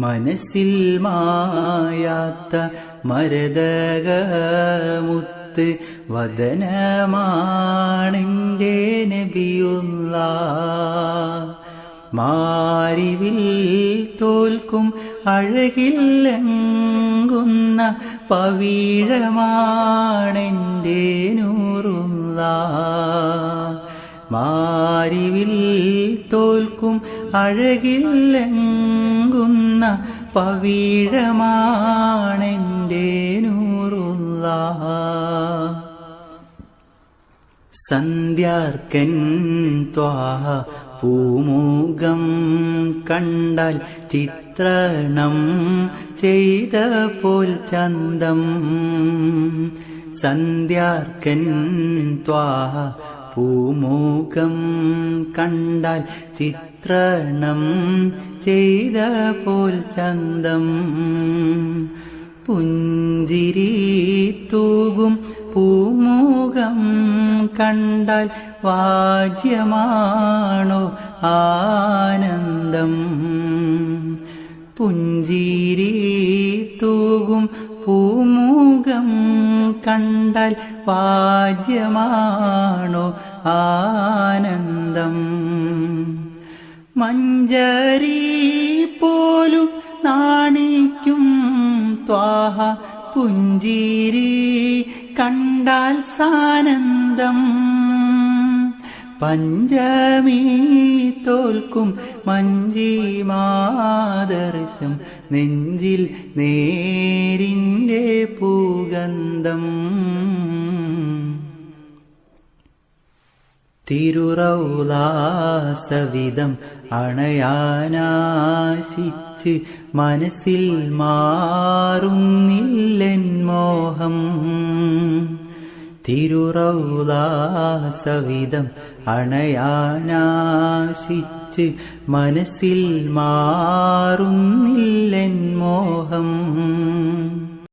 മനസ്സിൽ മായാത്ത മരതകമുത്ത് വദനമാണെൻ്റെ നബിയുള്ളാഹ്. മാരിവിൽ തോൽക്കും അഴകില്ലെങ്കുന്ന പവിഴമാണെൻ്റെ നൂറുള്ളാഹ്. മാരിവിൽ തോൽക്കും അഴകില്ലെങ്കുന്ന പവിഴമാണെൻ്റെ നൂറുള്ളാഹ്. സന്ധ്യാർക്കൻ ത്വാഹ പൂമുഖം കണ്ടാൽ ചിത്രണം ചെയ്ത പോൽ ചന്തം. സന്ധ്യാർക്കൻ ത്വാഹ പൂമുഖം കണ്ടാൽ ചിത്രണം ചെയ്ത പോൽ ചന്തം. പുഞ്ചിരി തൂകും പൂമുഖം കണ്ടാൽ വാജ്യമാണോ ആനന്ദം. പുഞ്ചിരി തൂകും പൂമുഖം കണ്ടാൽ വാജ്യമാണോ ആനന്ദം. മഞ്ചരി പോലും നാണിക്കും ത്വാഹ പുഞ്ചിരി കണ്ടാൽ സാനന്ദം. പഞ്ചമി തോൽക്കും മഞ്ജിമാദർശം നെഞ്ചിൽ നേരിൻ്റെ പൂഗന്ധം. തിരുറൗലാസവിധം അണയാനാശിച്ച് മനസ്സിൽ മാറുന്നില്ലെൻ മോഹം. തിരുറൗലാസവിധം അണയാനാശിച്ച് മനസ്സിൽ മാറുന്നില്ലെൻ മോഹം.